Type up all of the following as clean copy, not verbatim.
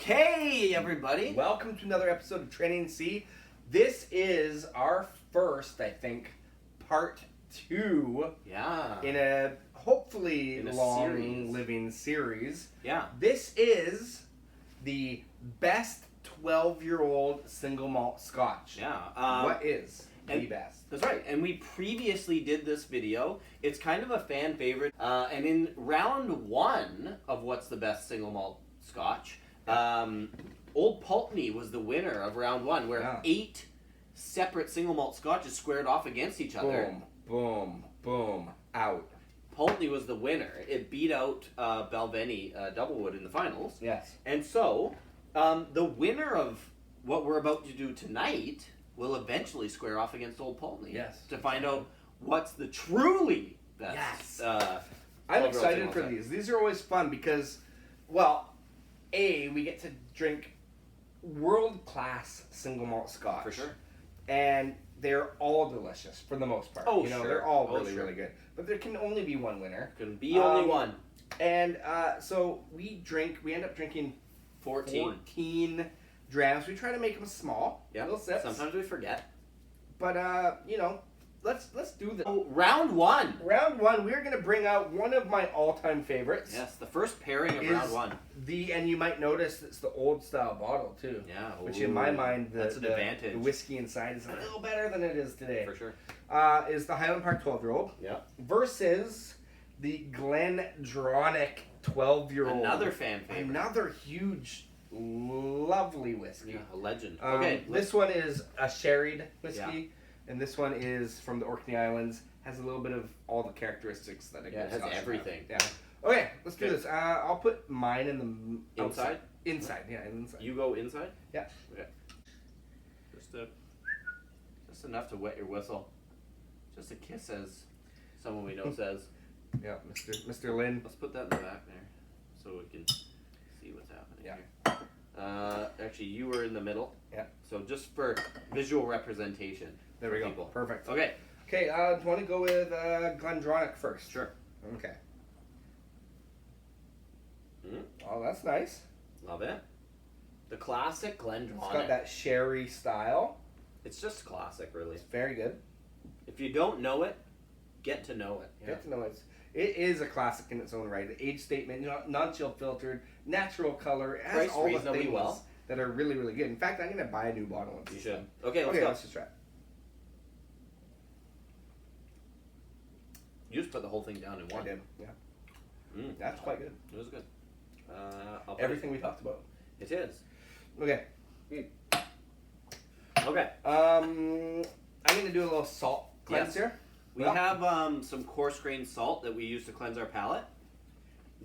Okay, everybody. Welcome to another episode of Trenny and C. This is our first, I think, part 2 in a hopefully long-living series. Yeah. This is the best 12-year-old single malt Scotch. Yeah. What is the best? That's right. And we previously did this video. It's kind of a fan favorite. And in round 1 of what's the best single malt Scotch, Old Pulteney was the winner of round 1, where 8 separate single malt Scotches squared off against each other. Boom, boom, boom, out. Pulteney was the winner. It beat out Balvenie Doublewood in the finals. Yes. And so, the winner of what we're about to do tonight will eventually square off against Old Pulteney. Yes. To find out what's the truly best. Yes. I'm excited for these. These are always fun because, well, we get to drink world-class single malt Scotch. For sure. And they're all delicious for the most part. Oh, sure. They're all really good. But there can only be one winner. Can be only one. And so we end up drinking 14 drams. We try to make them small. Yeah. Little sips. Sometimes we forget. But, let's do this. Oh, round 1. Round 1, we're going to bring out one of my all-time favorites. Yes, the first pairing of round 1. And you might notice it's the old style bottle too. Yeah. Which in my mind, that's an advantage. The whiskey inside is a little better than it is today. For sure. Is the Highland Park 12-year-old. Yeah. Versus the Glendronach 12-year-old. Another fan favorite. Another huge, lovely whiskey. Yeah, a legend. Okay. This one is a sherried whiskey. Yeah. And this one is from the Orkney Islands. Has a little bit of all the characteristics that a good it has Scotch everything. Yeah. Okay, let's do this. I'll put mine in the inside. Inside, yeah, inside. You go inside. Yeah. Okay. Just enough to wet your whistle. Just a kiss, as someone we know says. Yeah, Mr. Lynn. Let's put that in the back there, so we can see what's happening here. Actually, you were in the middle. Yeah. So just for visual representation. There we go. People. Perfect. Okay. Okay, do you want to go with Glendronach first? Sure. Okay. Oh, that's nice. Love it. The classic Glendronach. It's got that sherry style. It's just classic, really. It's very good. If you don't know it, get to know it. Get to know it. It is a classic in its own right. The age statement, non-chill filtered, natural color. It has Priced all the reasonably things well. That are really, really good. In fact, I'm going to buy a new bottle. You should. Okay, let's go. Let's just try it. You just put the whole thing down in one. I did, yeah. That's quite good. It was good. Everything we talked about. It is. Okay. Okay. I'm going to do a little salt cleanse here. We have some coarse grained salt that we use to cleanse our palate.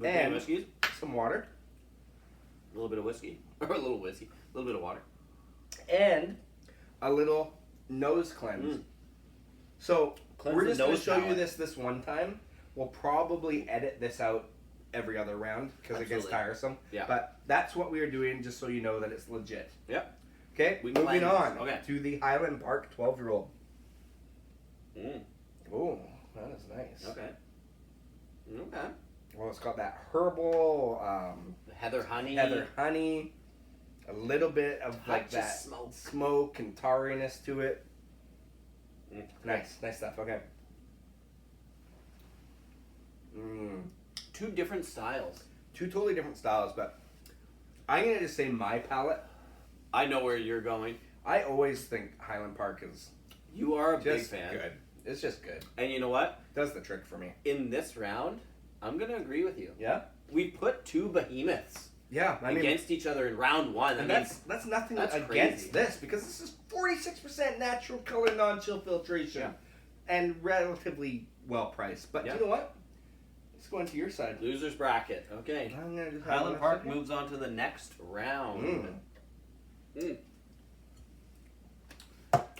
And whiskeys. Some water. A little bit of whiskey. Or a little whiskey. A little bit of water. And a little nose cleanse. So we're just going to show you this one time. We'll probably edit this out every other round because it gets tiresome. Yeah. But that's what we are doing just so you know that it's legit. Yep. Okay, moving on to the Highland Park 12-year-old. Mm. Oh, that is nice. Okay. Well, it's got that herbal, heather honey, a little bit of like that smoke and tarriness to it. Nice stuff. Okay. Two different styles. Two totally different styles, but I'm gonna just say my palate. I know where you're going. I always think Highland Park is. You are a big fan. Good. It's just good. And you know what? Does the trick for me. In this round, I'm gonna agree with you. Yeah. We put two behemoths. Yeah, against each other in round 1. And that's nothing against crazy. this because this is 46% natural color, non-chill filtration, and relatively well priced. But you know what? Let's go into your side. Loser's bracket. Okay. I'm gonna do Highland Park moves on to the next round.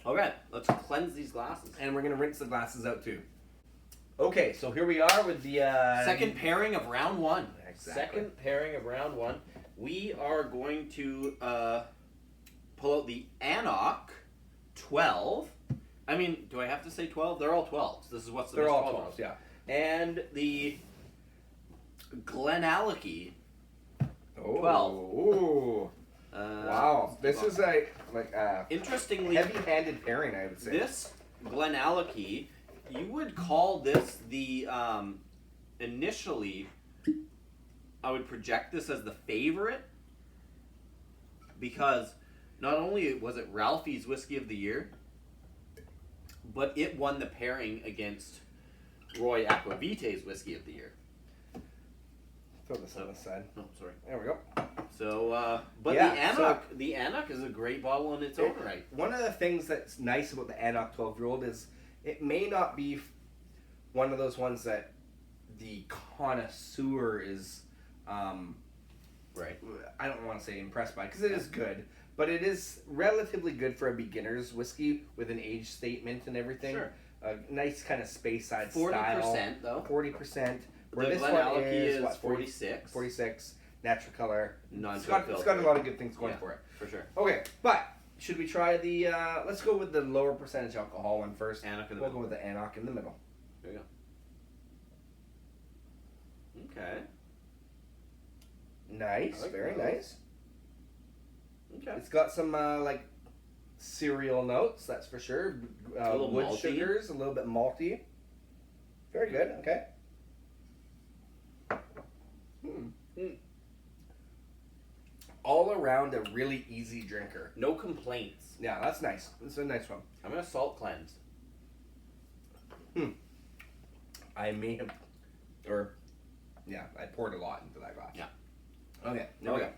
Okay, let's cleanse these glasses. And we're going to rinse the glasses out too. Okay, so here we are with the... second pairing of round 1. Exactly. Second pairing of round 1. We are going to pull out the Annoch 12. I mean, do I have to say 12? They're all 12s. This is what's the best 12. They're all 12s, yeah. And the Glenallachie Oh. 12. Ooh. Wow. This is interestingly heavy-handed pairing, I would say. This Glenallachie, you would call this the initially, I would project this as the favorite because not only was it Ralphie's Whiskey of the Year, but it won the pairing against Roy Aquavite's Whiskey of the Year. Throw this on the side. Oh, sorry. There we go. So, but the Anok is a great bottle in its own right. One of the things that's nice about the Anok 12-year-old is it may not be one of those ones that the connoisseur is, right. I don't want to say impressed by, because it is good, but it is relatively good for a beginner's whiskey with an age statement and everything. Sure. A nice kind of space side 40% style. 40% though. 40%. Where The this one Glenallachie is what, 46. 46. Natural color. It's got a lot of good things going for it. For sure. Okay, but should we try the? Let's go with the lower percentage alcohol one first. Anok in the We'll middle. go with the Anok in the middle. There you go. Okay. Nice, like very those. nice. Okay. It's got some like cereal notes, that's for sure. A little Wood malty. sugars, a little bit malty. Very good. Okay. All around a really easy drinker. No complaints. Yeah, that's nice. It's a nice one. I'm gonna salt cleanse. I may have, I poured a lot into that glass. Yeah. Okay, there we go.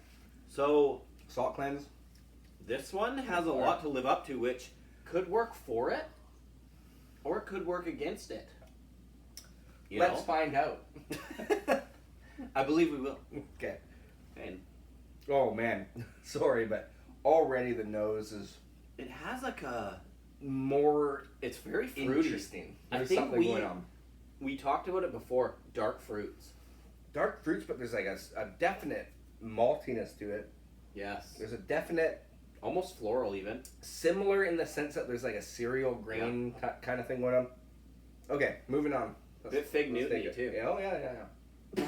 So Salt cleanse. this one has a lot to live up to, which could work for it, or it could work against it. Let's find out. I believe we will. Okay. And Oh man, sorry, but already the nose is it has like a. more It's very fruity. interesting. I There's think something going on. we talked about it before. Dark fruits. Dark fruits, but there's like a definite maltiness to it. Yes. There's a definite, Almost floral even. similar in the sense that there's like a cereal grain kind of thing going on. Okay, moving on. A bit fig let's Newton-y take it. too. Yeah, oh yeah.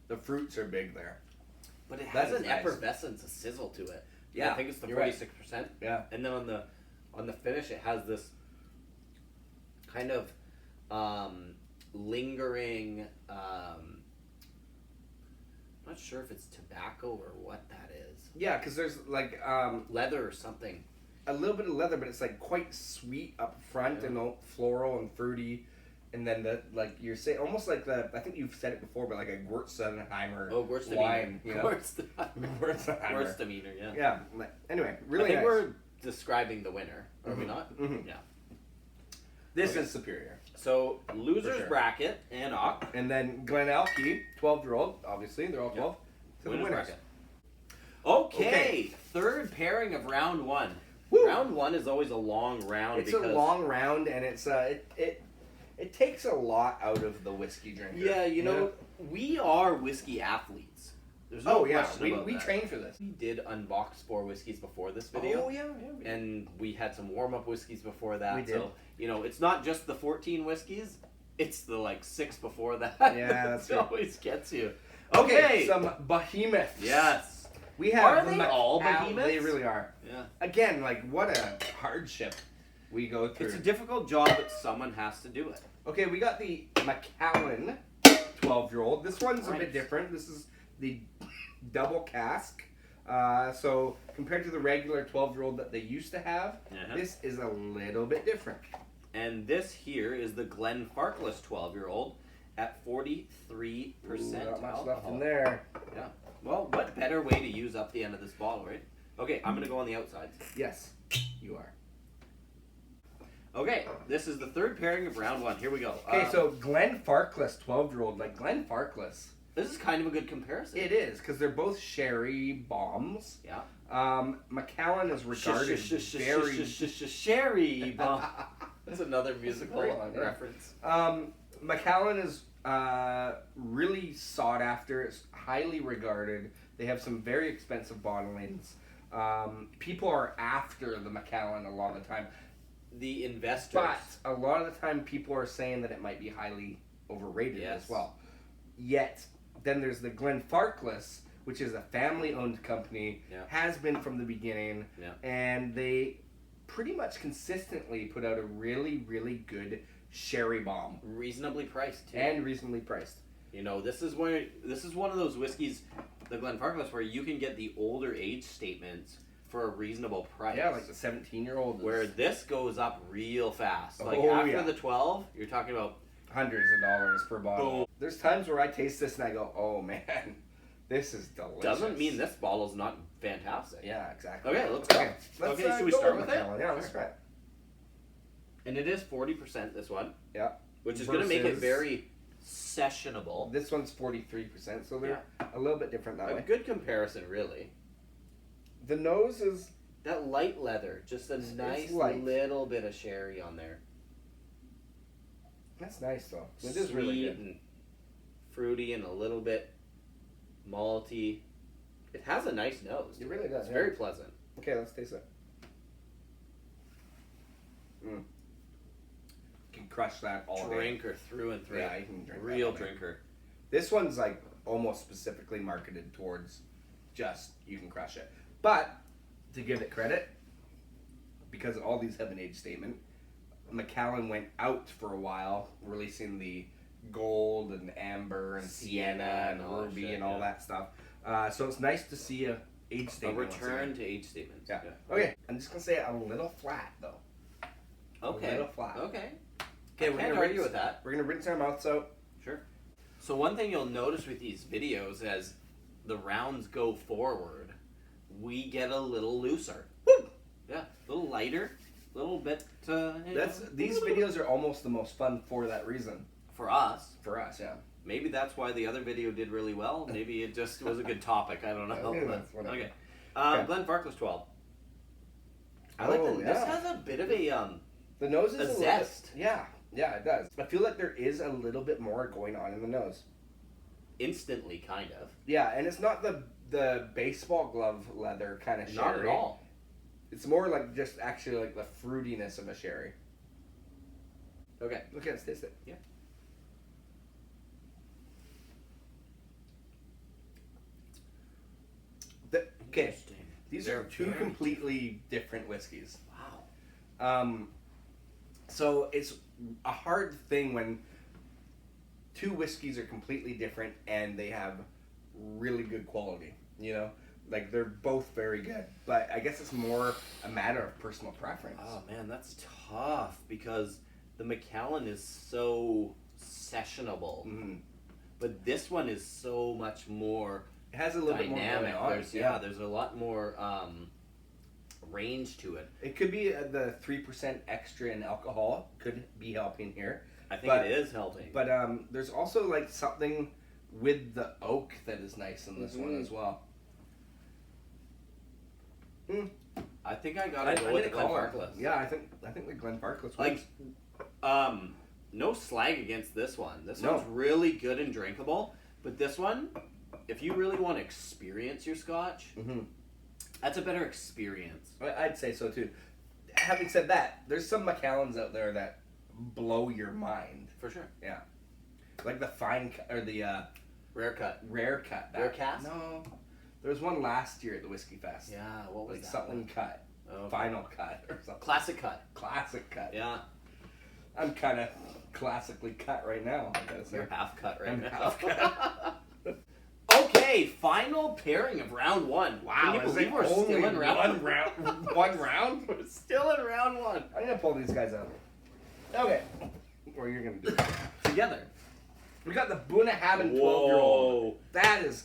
The fruits are big there. But it That has is an nice. effervescence, a sizzle to it. Yeah, I think it's the you're right. 46%. Yeah. And then on the finish, it has this kind of lingering. I'm not sure if it's tobacco or what that is. Yeah, because there's like Leather or something. a little bit of leather, but it's like quite sweet up front and all floral and fruity. And then you're saying almost like I think you've said it before, but like a Gewürztraminer wine. You know? Gewürztraminer, yeah. Yeah. Anyway, really I think nice. we're describing the winner, are we not? Mhm. Yeah. This is superior. So loser's sure. bracket, Anok. And then Glenallachie, 12-year-old, obviously they're all 12. To the Winner's winners. bracket. Okay, Okay. third pairing of round one. Woo. Round one is always a long round. It's a long round, and it's it takes a lot out of the whiskey drinker. Yeah, you know, we are whiskey athletes. There's no question about we that. train for this. We did unbox 4 whiskeys before this video. Oh yeah. And we had some warm-up whiskeys before that. We did. So, you know, it's not just the 14 whiskeys. It's the, 6 before that. Yeah, that's It true. always gets you. Okay, some behemoths. Yes. We have Are the they all Macallan- behemoths? They really are. Yeah. Again, what a hardship we go through. It's a difficult job, but someone has to do it. Okay, we got the Macallan 12-year-old. This one's a bit different. This is the double cask. So compared to the regular 12-year-old that they used to have, this is a little bit different. And this here is the Glenfarclas 12-year-old at 43% Not much alcohol. left in there. Yeah. Well, what better way to use up the end of this bottle, right? Okay, I'm going to go on the outside. Yes, you are. Okay, this is the third pairing of round one. Here we go. Okay, so Glenfarclas 12-year-old, Glenfarclas. This is kind of a good comparison. It is, because they're both sherry bombs. Yeah. Macallan is regarded very... Sherry bomb. That's another musical reference. Macallan is really sought after. It's highly regarded. They have some very expensive bottlings. People are after the Macallan a lot of the time. The investors. But a lot of the time people are saying that it might be highly overrated as well. Yet, then there's the Glenfarclas, which is a family-owned company, has been from the beginning, and they pretty much consistently put out a really, really good sherry bomb. Reasonably priced, too. And reasonably priced. You know, this is one of those whiskeys, the Glenfarclas, where you can get the older age statements for a reasonable price. Yeah, like the 17-year-old. Where this goes up real fast. Like after the 12, you're talking about hundreds of dollars per bottle. There's times where I taste this and I go, oh man, this is delicious. Doesn't mean this bottle's not fantastic. Yeah, exactly. Okay, let's go. Okay, should we start with it? Yeah, let's try it. And it is 40%, this one. Yeah. Which is going to make it very sessionable. This one's 43%, so they're a little bit different that way. A good comparison, really. The nose is... That light leather, just a nice little bit of sherry on there. That's nice, though. It is really good. And fruity and a little bit malty. It has a nice nose. It really does. It's very pleasant. Okay, let's taste it. You can crush that all day. Drinker through and through. Yeah, you can drink that Real all day. drinker. This one's like almost specifically marketed towards just you can crush it. But to give it credit, because all these have an age statement, Macallan went out for a while, releasing the gold and amber and sienna and ruby and all that stuff. So it's nice to see a age statement. A return to age statements. Yeah. Okay, I'm just gonna say a little flat though. Okay. A little flat. Okay. Okay, we're gonna argue with that. We're gonna rinse our mouths out. Sure. So one thing you'll notice with these videos as the rounds go forward, we get a little looser. Woo! Yeah, a little lighter, a little bit. These videos are almost the most fun for that reason. For us. For us, yeah. Maybe that's why the other video did really well. Maybe it just was a good topic. I don't know. Okay. Glenfarclas 12. I like that. This has a bit of the nose is a zest. Yeah, it does. I feel like there is a little bit more going on in the nose. Instantly, kind of. Yeah, and it's not the baseball glove leather kind of sherry. Not at all. It's more like just actually like the fruitiness of a sherry. Okay. Okay, let's taste it. Yeah. Okay, these are two completely different whiskeys. Wow. So it's a hard thing when two whiskeys are completely different and they have really good quality, you know? Like, they're both very good. But I guess it's more a matter of personal preference. Oh, man, that's tough because the Macallan is so sessionable. Mm-hmm. But this one is so much more it has a little dynamic. bit more going on. There's a lot more range to it. It could be the 3% extra in alcohol could be helping here. I think it is helping. But there's also like something with the oak that is nice in this one as well. I think I gotta go with the Glenfarclas. Yeah, I think the Glenfarclas. Like, no slag against this one. This one's really good and drinkable. But this one, if you really want to experience your Scotch, that's a better experience. I'd say so too. Having said that, there's some Macallans out there that blow your mind. For sure. Yeah. Like the fine or the rare cut. Rare cut. Rare cast? No. There was one last year at the Whiskey Fest. Yeah, what was like that? Something one? cut. Oh, final cut or something. Classic cut. Classic cut. Yeah. I'm kind of classically cut right now. I gotta say. You're half cut right now. Half cut. Okay, final pairing of round one. Wow, can you believe we're still in round one round? We're still in round one. I'm gonna pull these guys out. Okay. Or you're gonna do it. Together. We got the Bunnahabhain 12-year-old. That is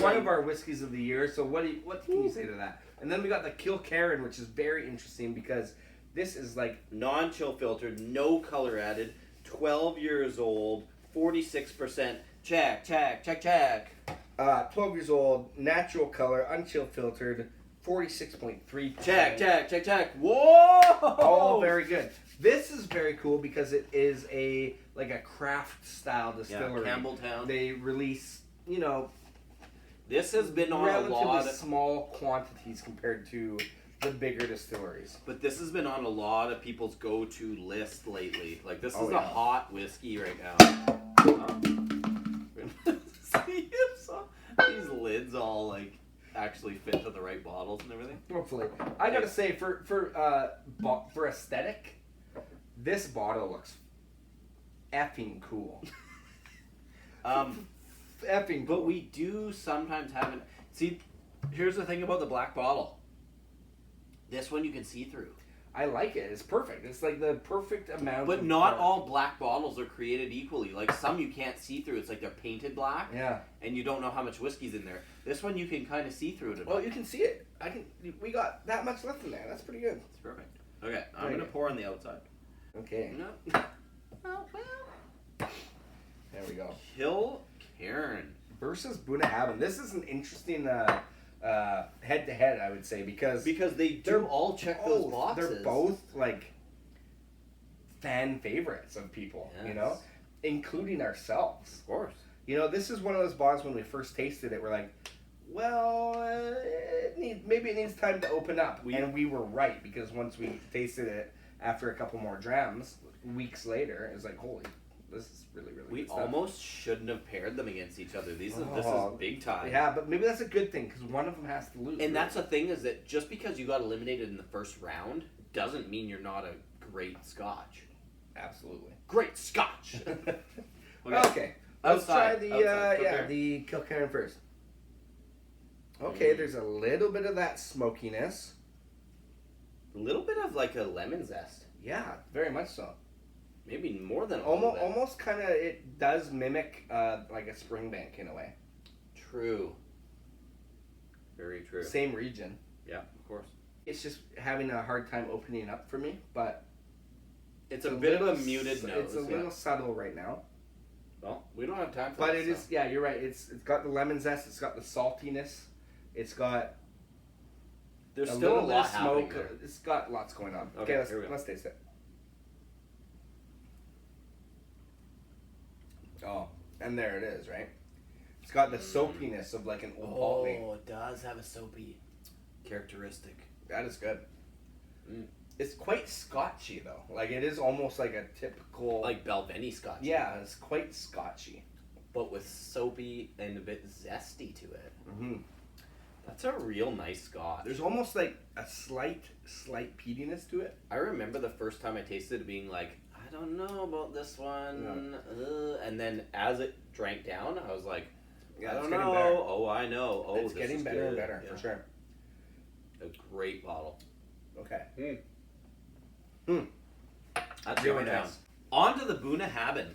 one of our whiskeys of the year. So what can you say to that? And then we got the Kilkerran, which is very interesting because this is like non-chill filtered, no color added, 12 years old, 46%. Check. 12 years old, natural color, unchill filtered, 46.3%. Check. Whoa! All very good. This is very cool because it is a craft style distillery. Yeah, Campbelltown. They release, this has been on relatively a lot of small quantities compared to the bigger distilleries. But this has been on a lot of people's go-to list lately. Like this is a hot whiskey right now. These lids all like actually fit to the right bottles and everything. Hopefully, I gotta say for aesthetic, this bottle looks effing cool. Effing cool. But we do sometimes have it. See, here's the thing about the black bottle. This one you can see through. I like it. It's perfect. It's like the perfect amount. But not all black bottles are created equally. Like some you can't see through. It's like they're painted black. Yeah. And you don't know how much whiskey's in there. This one you can kind of see through it. Well, you can see it. We got that much left in there. That's pretty good. It's perfect. Okay, I'm gonna pour on the outside. Okay. No. Oh well. There we go. Kill Karen versus Bunnahabhain. This is an interesting head-to-head, I would say, because they do all check those boxes. They're both like fan favorites of people, yes. You know, including ourselves. Of course. You know, this is one of those bottles when we first tasted it, we're like, well, maybe it needs time to open up. And we were right, because once we tasted it after a couple more drams, weeks later, it's like, holy, this is really, really we good stuff. almost shouldn't have paired them against each other. This is big time. Yeah, but maybe that's a good thing, because one of them has to lose. And that's the thing, is that just because you got eliminated in the first round doesn't mean you're not a great Scotch. Absolutely. Great Scotch! Okay. Let's try the outside. the Kilkerran first. Okay, there's a little bit of that smokiness. A little bit of like a lemon zest. Yeah, very much so. Maybe more than almost kind of, it does mimic like a Springbank in a way. True. Very true. Same region. Yeah, of course. It's just having a hard time opening up for me, but it's a bit of a muted nose. It's a little subtle right now. Well, we don't have time for that. But it is, yeah, you're right. It's got the lemon zest. It's got the saltiness. It's got. There's still a lot smoke. There. It's got lots going on. Okay, let's taste it. Oh, and there it is, right? It's got the soapiness of like an old Baltley. Oh, it does have a soapy characteristic. That is good. It's quite Scotchy though. Like it is almost like a typical like Balvenie Scotch. Yeah, it's quite Scotchy, but with soapy and a bit zesty to it. Mm-hmm. That's a real nice Scotch. There's almost like a slight peatiness to it. I remember the first time I tasted it being like, I don't know about this one. And then as it drank down, I was like, I don't know. Better. Oh, I know. Oh, it's getting better and better, for sure. A great bottle. Okay. That's really nice. On to the Bunnahabhain.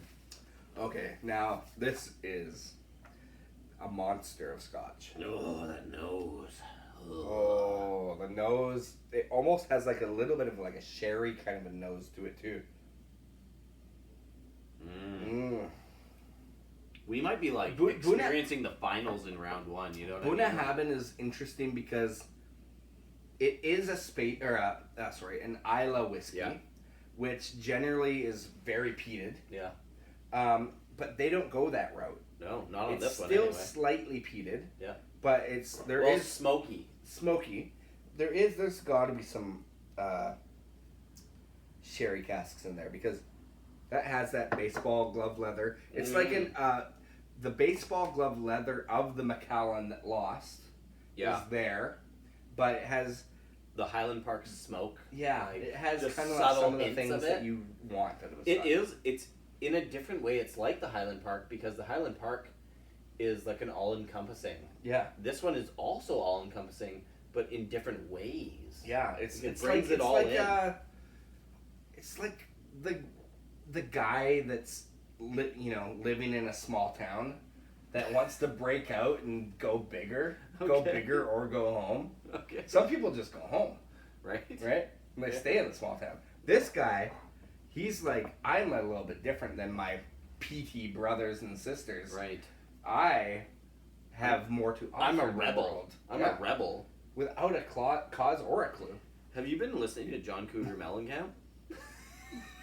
Okay, now this is a monster of Scotch. Oh, that nose. Oh, the nose. It almost has like a little bit of like a sherry kind of a nose to it too. We might be like experiencing the finals in round one. You know what I mean? Bunnahabhain is interesting because it is an Islay whiskey, which generally is very peated. Yeah. But they don't go that route. No, not on this one. It's anyway. still slightly peated. Yeah. But there is smoky. Smoky. There's got to be some sherry casks in there because that has that baseball glove leather. It's like the baseball glove leather of the Macallan that lost. Yeah. Is there, but it has the Highland Park smoke. Yeah, like, it has kind of like some of the things that you want out of a Scotch. It's in a different way. It's like the Highland Park because the Highland Park is like an all-encompassing. Yeah. This one is also all-encompassing, but in different ways. Yeah, it brings it all in. It's like the guy that's living in a small town that wants to break out and go bigger, or go home. Okay. Some people just go home, right? And they stay in the small town. This guy, he's like, I'm a little bit different than my PT brothers and sisters. Right. I have more to offer. I'm a rebel. I'm a rebel. Without a cause or a clue. Have you been listening to John Cougar Mellencamp?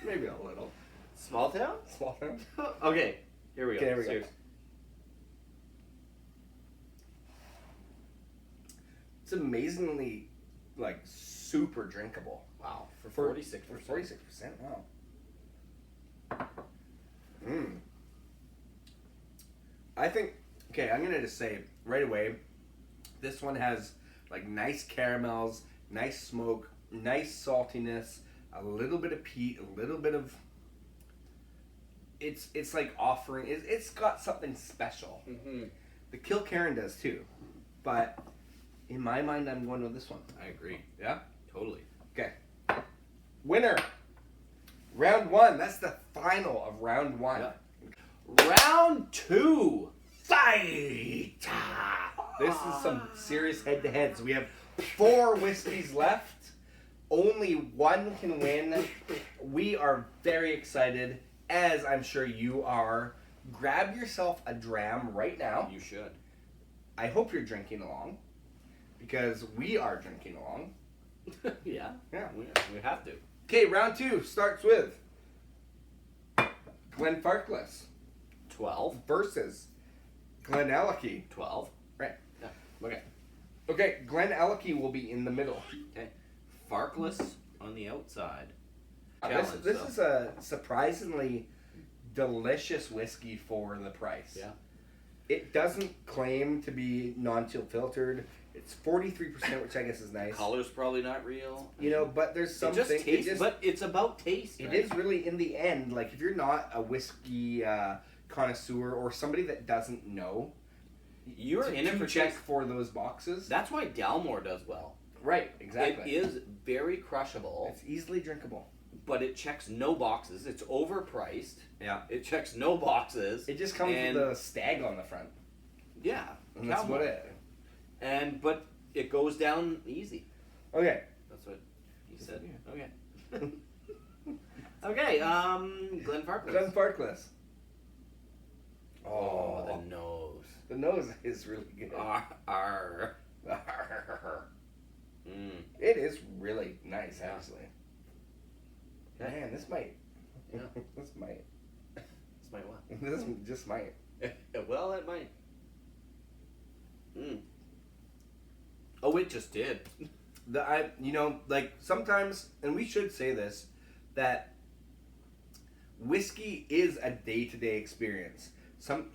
Maybe a little. Small town? Small town. Okay, here we go. Okay, here we go. It's amazingly, like, super drinkable. Wow, for 46%. For 46%, wow. I think, okay, I'm going to just say right away, this one has like nice caramels, nice smoke, nice saltiness, a little bit of peat, a little bit of... It's like offering... It's got something special. Mm-hmm. The Kilkerran does too. But in my mind, I'm going with this one. I agree. Yeah? Totally. Okay. Winner. Round 1. That's the final of round 1. Yeah. Round 2. Fight! This is some serious head-to-heads. We have 4 whiskeys left. Only one can win. We are very excited, as I'm sure you are. Grab yourself a dram right now. You should. I hope you're drinking along, because we are drinking along. Yeah. Yeah. We have to. Okay, round 2 starts with Glenfarclas 12. versus Glenallachie. 12. Right. Yeah. Okay. Okay, Glenallachie will be in the middle. Okay. Farkless on the outside. This is a surprisingly delicious whiskey for the price. Yeah. It doesn't claim to be non-chill filtered. It's 43%, which I guess is nice. Color's probably not real. You know, but there's something. It just tastes, but it's about taste. It right? is really, in the end, like if you're not a whiskey connoisseur or somebody that doesn't know, you're in it for check taste. for those boxes. That's why Dalmore does well. Right, exactly. It is very crushable. It's easily drinkable. But it checks no boxes. It's overpriced. Yeah. It checks no boxes. It just comes with a stag on the front. Yeah. And that's what it... But it goes down easy. Okay. That's what he said. Okay. Okay, Glenfarclas. Glenfarclas. Oh, the nose. The nose is really good. Arr. It is really nice, actually. Okay. Man, this might. Yeah. This might. This might what? This just might. Well, it might. Oh, it just did. Like sometimes, and we should say this, that whiskey is a day-to-day experience,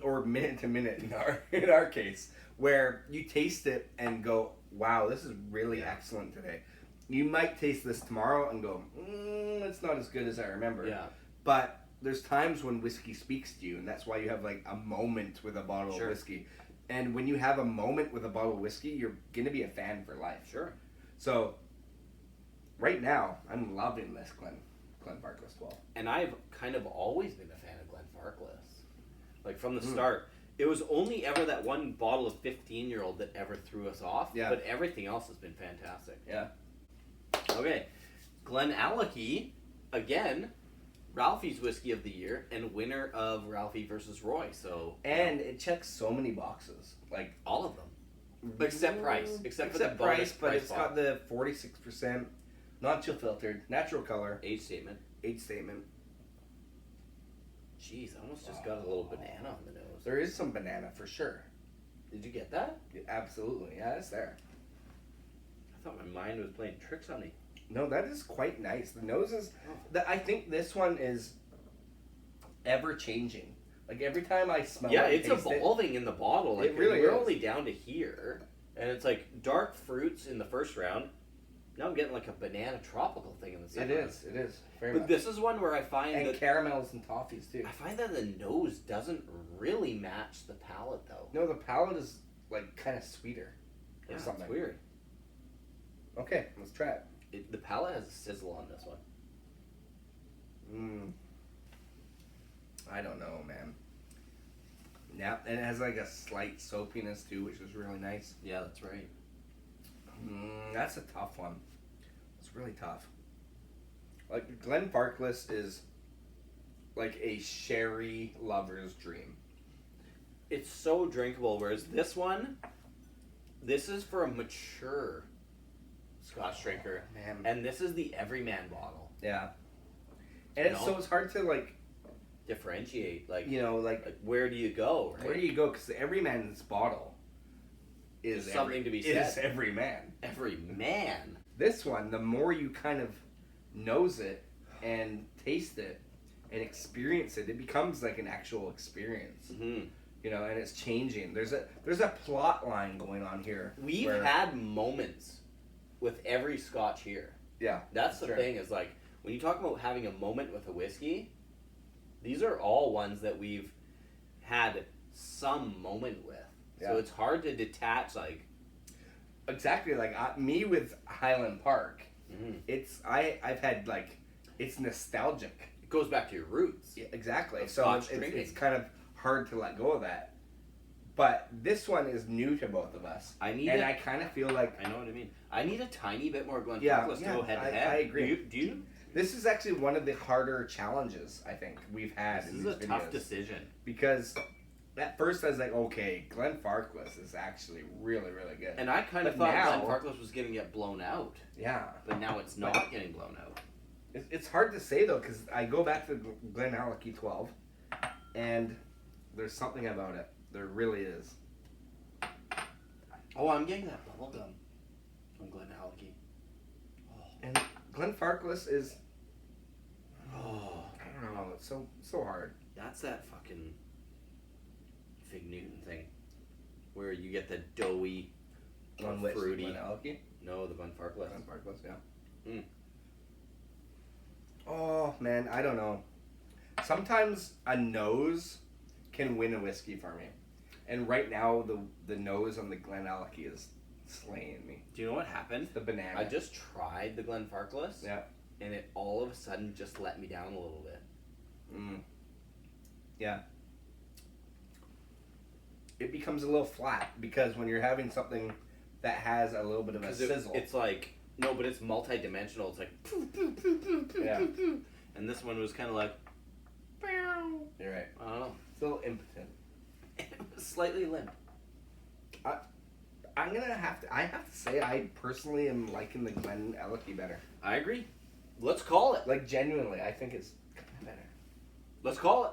or minute to minute in our case, where you taste it and go, "Wow, this is really excellent today." You might taste this tomorrow and go, "It's not as good as I remember." Yeah. But there's times when whiskey speaks to you, and that's why you have like a moment with a bottle of whiskey. And when you have a moment with a bottle of whiskey, you're gonna be a fan for life. Sure. So, right now, I'm loving this Glenfarclas 12. And I've kind of always been a fan of Glenfarclas. Like from the start. It was only ever that one bottle of 15-year-old that ever threw us off. Yeah. But everything else has been fantastic. Yeah. Okay. Glenallachie, again, Ralphie's Whiskey of the Year and winner of Ralphie versus Roy. So And it checks so many boxes. Like, all of them. Except price. Except for the price, but price it's got the 46%, non-chill filtered, natural color, age statement. age statement. Jeez, I almost just got a little banana on the nose. There is some banana for sure. Did you get that? Yeah, absolutely. Yeah, it's there. I thought my mind was playing tricks on me. No, that is quite nice. The nose is... I think this one is ever changing. Like every time I smell it, it's evolving in the bottle. Like, it really we're is. only down to here, and it's like dark fruits in the first round. Now I'm getting like a banana tropical thing in the second. It is. Very But much. this is one where I find And that caramels and toffees too. I find that the nose doesn't really match the palate though. No, the palate is like kind of sweeter. Or something. It's weird. Okay, let's try it. The palate has a sizzle on this one. I don't know, man. Yeah, and it has like a slight soapiness too, which is really nice. Yeah, that's right. That's a tough one. It's really tough. Like Glenfarclas is like a sherry lover's dream. It's so drinkable, whereas this one, this is for a mature Scotch drinker, Man. and this is the everyman bottle. Yeah. And so it's hard to like differentiate, like like where do you go? Right? where do you go? Because the everyman's bottle is something to be said. It is every man. Every man. This one, the more you kind of nose it and taste it and experience it, it becomes like an actual experience. Mm-hmm. You know, and it's changing. There's a plot line going on here. We've had moments with every Scotch here. Yeah. That's the thing is like, when you talk about having a moment with a whiskey, these are all ones that we've had some moment with. Yeah. So it's hard to detach, like... Exactly, like me with Highland Park, I've had, like, it's nostalgic. It goes back to your roots. Yeah, exactly. So it's kind of hard to let go of that. But this one is new to both of us. I kind of feel like... I know what I mean. I need a tiny bit more Glenfarclas to go head-to-head. I agree. Do you? This is actually one of the harder challenges, I think, we've had in these videos. This is a tough decision. Because at first I was like, okay, Glenfarclas is actually really, really good. And I kind of thought Glenfarclas was going to get blown out. Yeah. But now it's not getting blown out. It's hard to say, though, because I go back to Glenallachie 12, and there's something about it. There really is. Oh, I'm getting that bubble gum from Glenallachie. Oh. And Glenfarclas is... Oh, I don't know. It's so hard. That's that fucking Fig Newton thing, where you get the doughy, fruity. Glenallachie? No, the Glenfarclas. Glenfarclas, yeah. Mm. Oh man, I don't know. Sometimes a nose can win a whiskey for me, and right now the nose on the Glenallachie is slaying me. Do you know what happened? The banana. I just tried the Glenfarclas. Yeah. And it all of a sudden just let me down a little bit. Mm. Yeah. It becomes a little flat because when you're having something that has a little bit of a sizzle. It's like, no, but it's multi-dimensional. It's like, yeah. And this one was kind of like, you're right. I don't know. It's a little impotent. It was slightly limp. I have to say I personally am liking the Glenallachie better. I agree. Let's call it. Like, genuinely, I think it's better. Let's call it.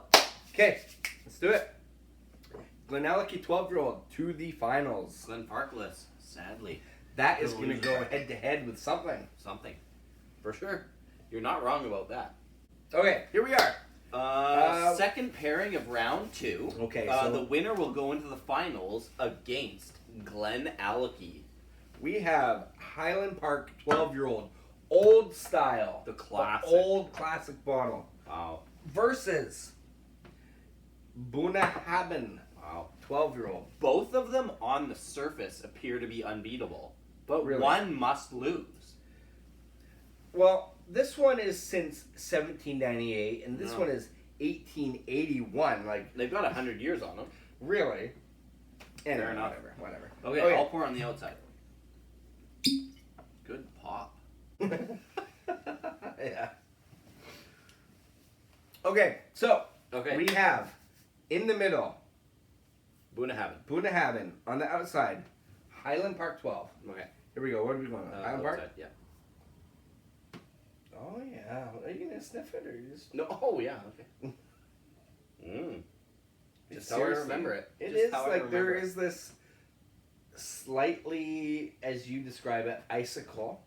Okay, let's do it. Glenallachie 12-year-old to the finals. Glenfarclas, sadly. That is going to go head-to-head with something. Something. For sure. You're not wrong about that. Okay, here we are. Second pairing of round 2. Okay, so the winner will go into the finals against Glenallachie. We have Highland Park 12-year-old. Old style. The classic. The old classic bottle. Wow. Versus Bunnahabhain. Wow. 12-year-old. Both of them on the surface appear to be unbeatable. But really? One must lose. Well, this one is since 1798, and this one is 1881. Like, they've got 100 years on them. Really? Fair enough. Whatever. Okay, I'll pour on the outside. Good pop. Yeah. Okay, so we have in the middle Bunnahabhain on the outside, Highland Park 12. Okay. Here we go. What are we going on? Highland Park? Yeah. Oh yeah. Are you gonna sniff it or you just? No. Oh yeah. Okay. Just how I remember it. It is like there is this slightly, as you describe it, icicle.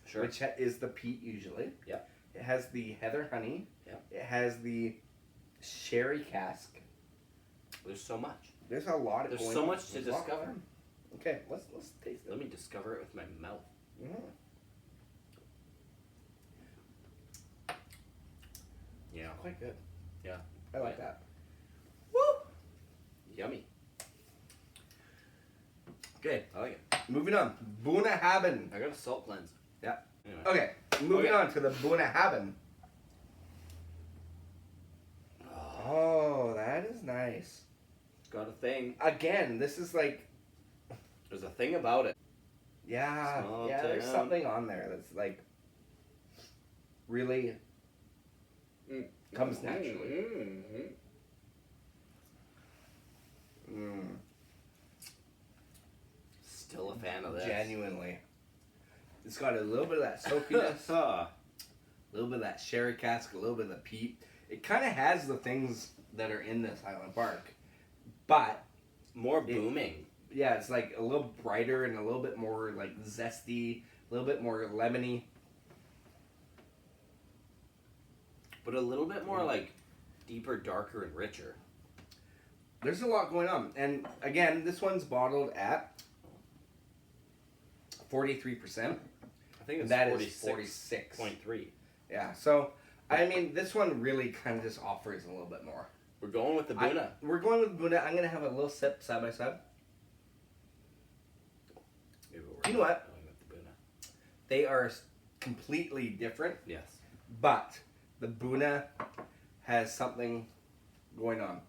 Sure. Which is the peat usually. Yeah. It has the heather honey. Yeah. It has the sherry cask. There's so much. There's a lot of. There's so much to discover. Okay, let's taste it. Let me discover it with my mouth. Yeah. Quite good. Yeah. I like that. Woo! Yummy. Okay, I like it. Moving on. Bunnahabhain. I got a salt cleanse. Yeah. Anyway. Okay, moving on to the Bunnahabhain. Oh, that is nice. It's got a thing. Again, this is like... There's a thing about it. Yeah, there's something on there that's like... really... comes naturally. Still a fan of this. Genuinely. It's got a little bit of that soakiness, a little bit of that sherry cask, a little bit of the peat. It kind of has the things that are in this Highland Park, but more booming. Yeah, it's like a little brighter and a little bit more like zesty, a little bit more lemony. But a little bit more like deeper, darker, and richer. There's a lot going on. And again, this one's bottled at 43%. I think it's that 46.3. Yeah, so, I mean, this one really kind of just offers a little bit more. We're going with the Buna. We're going with Buna. I'm going to have a little sip side by side. You know what? Going with the Buna. They are completely different. Yes. But the Buna has something going on.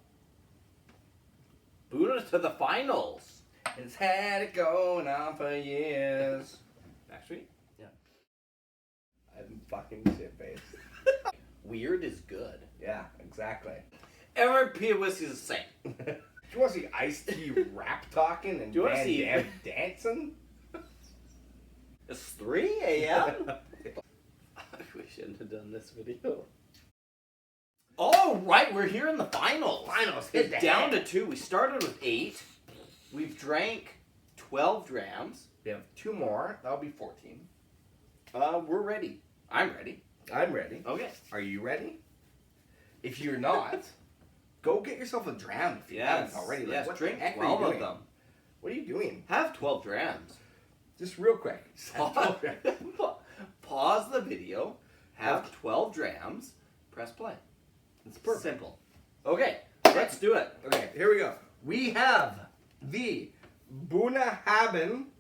Buna to the finals. It's had it going on for years. Actually, yeah. I'm fucking shit-faced. Weird is good. Yeah, exactly. MRP whiskey is the same. Do you want to see Ice-T rap talking and Van Damme dancing? It's 3 a.m.? We shouldn't have done this video. Oh, right, we're here in the finals. It's down to 2. We started with 8. We've drank 12 drams. We have 2 more. That'll be 14. We're ready. I'm ready. I'm ready. Okay. Are you ready? If you're not, go get yourself a dram if you haven't already. Yes, what drink the heck 12 are you of doing? them. What are you doing? Have 12 drams. Just real quick. Pause the video. Have 12 drams. Press play. It's perfect. Simple. Okay, let's do it. Okay, here we go. We have the Buna Haben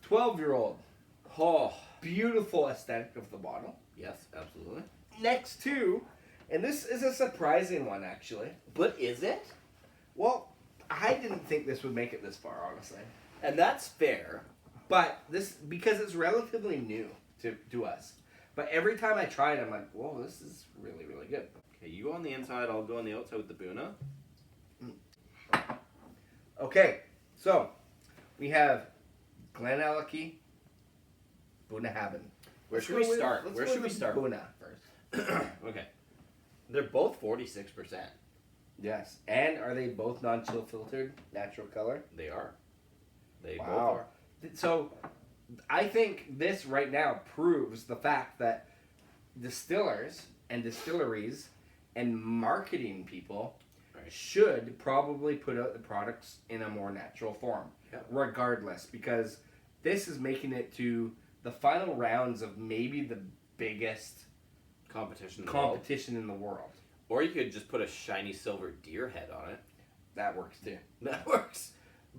12-year-old. Oh, Beautiful aesthetic of the bottle. yes, absolutely. Next to, and this is a surprising one actually. But is it? Well, I didn't think this would make it this far, honestly. And that's fair. But this, because it's relatively new to us. But every time I try it, I'm like, whoa, this is really, really good. Okay, you go on the inside, I'll go on the outside with the Buna. Okay, so we have Glenallachie Buna Haben. Where should we start? Where should we start? Buna first. Okay. They're both 46%. Yes. And are they both non-chill filtered, natural color? They are. They both Wow. are. So I think this right now proves the fact that distillers and distilleries and marketing people should probably put out the products in a more natural form, regardless, because this is making it to the final rounds of maybe the biggest competition in the world. Or you could just put a shiny silver deer head on it. That works too. That works.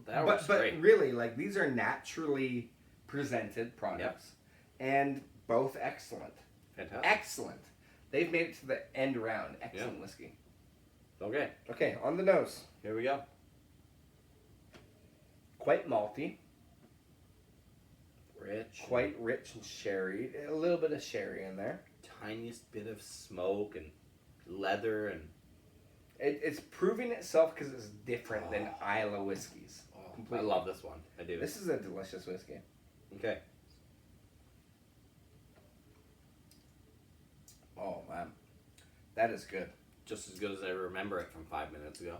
That works great. But really, like, these are naturally presented products, and both excellent. Fantastic. Excellent. They've made it to the end round. Excellent whiskey. Okay. Okay, on the nose. Here we go. Quite malty. Rich. Quite rich and sherry. A little bit of sherry in there. Tiniest bit of smoke and leather and... It's proving itself because it's different than Islay whiskeys. I love this one. I do. This is a delicious whiskey. Okay. Oh, man. That is good. Just as good as I remember it from 5 minutes ago.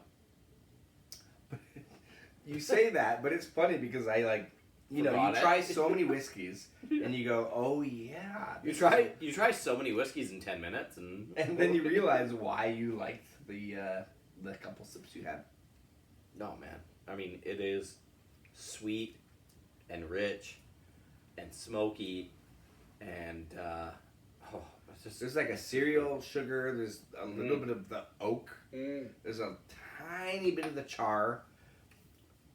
You say that, but it's funny because I, like, you try so many whiskeys and you go, oh, yeah. You try so many whiskeys in 10 minutes and then you realize why you liked the couple sips you had. No, man. I mean, it is sweet and rich and smoky and it's just... There's like a cereal sugar. There's a little bit of the oak. There's a tiny bit of the char.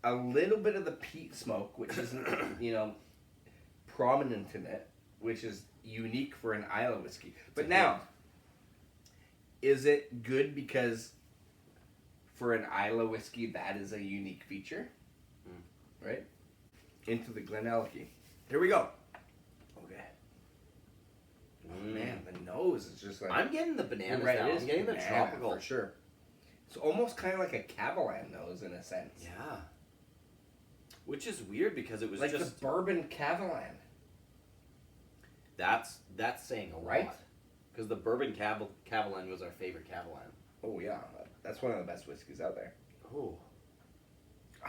A little bit of the peat smoke, which isn't, prominent in it, which is unique for an Islay whiskey. But now, is it good because for an Islay whiskey that is a unique feature? Right? Into the Glenallachie. Here we go. Okay. Oh, man, the nose is just like... I'm getting the bananas right, now. I'm getting the tropical. For sure. It's almost kind of like a Cavalan nose in a sense. Yeah. Which is weird because it was like just... the bourbon Cavalan. That's saying a lot. Right? Because the bourbon Cavalan was our favorite Cavalan. Oh, yeah. That's one of the best whiskeys out there. Oh.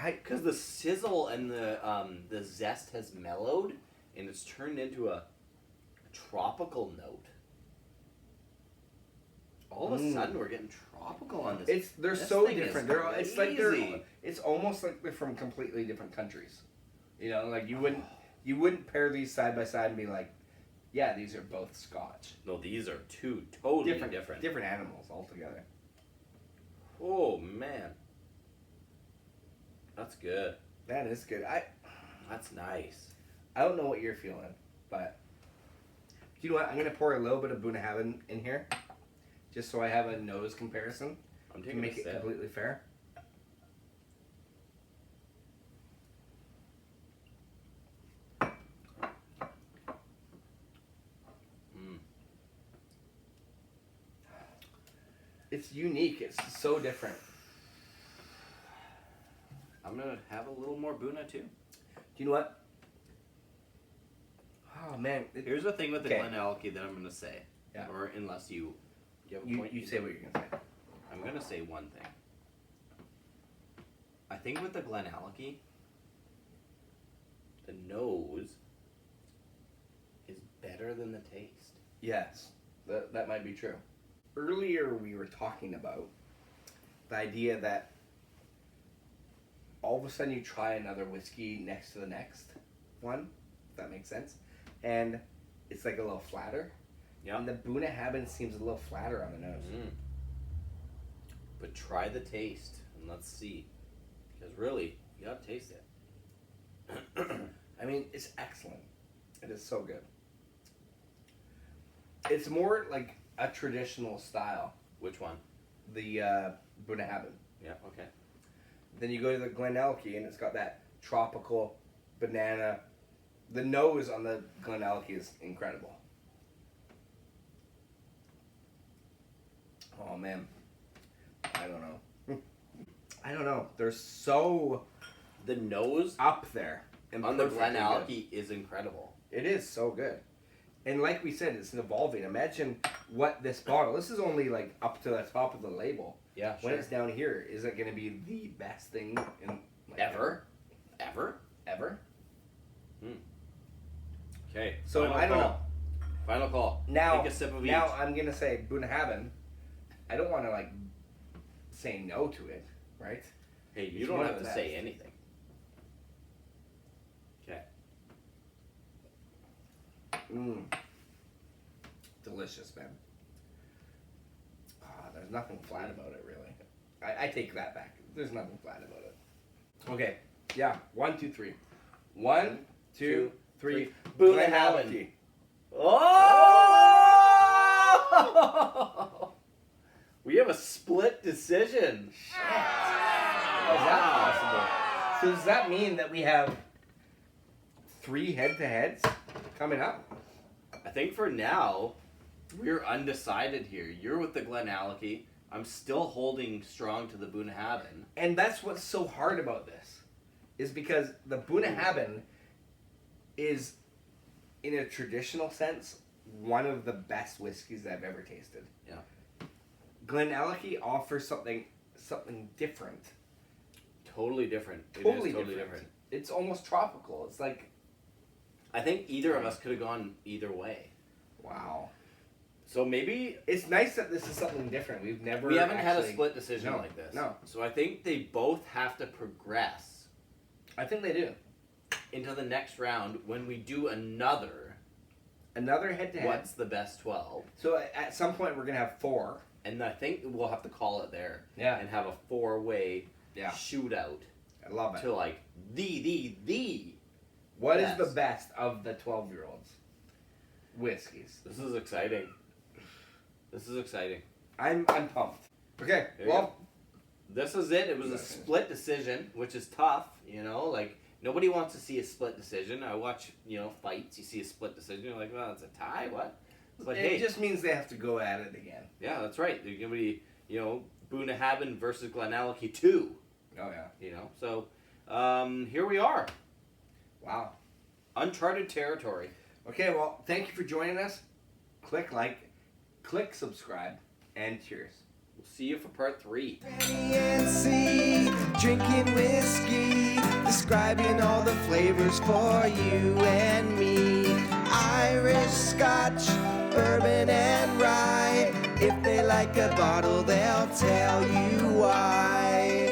Because the sizzle and the zest has mellowed, and it's turned into a tropical note. All of a sudden, we're getting tropical on this. They're this so thing is different. It's almost like they're from completely different countries. You know, like you wouldn't pair these side by side and be like, yeah, these are both Scotch. No, these are two totally different. Different animals altogether. Oh man, that's good. That is good. That's nice. I don't know what you're feeling, but you know what? I'm gonna pour a little bit of Bunnahabhain in here, just so I have a nose comparison. I'm taking to make it completely fair. It's unique. It's so different. I'm gonna have a little more Buna too. Do you know what? Oh man! Here's the thing with the Glenallachie that I'm gonna say. Yeah. Or unless you have a point. You say what you're gonna say. I'm gonna say one thing. I think with the Glenallachie, the nose is better than the taste. Yes, that might be true. Earlier we were talking about the idea that all of a sudden you try another whiskey next to the next one, if that makes sense, and it's like a little flatter. Yeah. And the Bunnahabhain seems a little flatter on the nose. But try the taste and let's see. Because really, you gotta taste it. I mean, it's excellent. It is so good. It's more like a traditional style. Which one? The Bunnahabhain. Yeah, okay. Then you go to the Glenallachie and it's got that tropical banana. The nose on the Glenallachie is incredible. Oh man. I don't know. I don't know. They're so The nose up there. on the Glenallachie is incredible. It is so good. And like we said, it's evolving. Imagine what this bottle, this is only like up to the top of the label. Yeah, When it's down here, is it going to be the best thing in like, Ever? Okay. So I don't know. Final call. Now, take a sip of now each. I'm going to say Bunnahabhain. I don't want to like say no to it, right? Hey, you It's don't one have of to the say best. anything. Okay. Delicious, man. There's nothing flat about it, really. I take that back. There's nothing flat about it. Okay. Yeah. 1, 2, 3. 1, 2, 3. Bunnahabhain. Oh! We have a split decision. How is that possible? So does that mean that we have 3 head-to-heads coming up? I think for now, we're undecided here. You're with the Glenallachie. I'm still holding strong to the Bunnahabhain. And that's what's so hard about this, is because the Bunnahabhain is, in a traditional sense, one of the best whiskeys I've ever tasted. Yeah. Glenallachie offers something different. Totally different. It is Totally totally different. different. It's almost tropical. It's like, I think either of us could have gone either way. wow. So maybe It's nice that this is something different. We haven't had a split decision No, like this. no. So I think they both have to progress I think they do. into the next round when we do another Head-to-head. What's the best 12. So at some point we're going to have 4. And I think we'll have to call it there. Yeah. And have a 4-way Yeah. shootout I love it. to like the What is best. the best of the 12-year-olds? Whiskeys. This is exciting. This is exciting. I'm pumped. Okay, There you well, This is it. It was a split decision, which is tough, you know, like nobody wants to see a split decision. I watch, fights, you see a split decision, you're like, well, it's a tie, what? But it just means they have to go at it again. yeah, that's right. There's going to be, Bunnahabhain versus Glenallachie 2, Oh, yeah. So, here we are. Wow. Uncharted territory. Okay, well, thank you for joining us. Click like, click subscribe, and cheers. We'll see you for part 3. Trenny and C, drinking whiskey, describing all the flavors for you and me. Irish, Scotch, bourbon, and rye. If they like a bottle, they'll tell you why.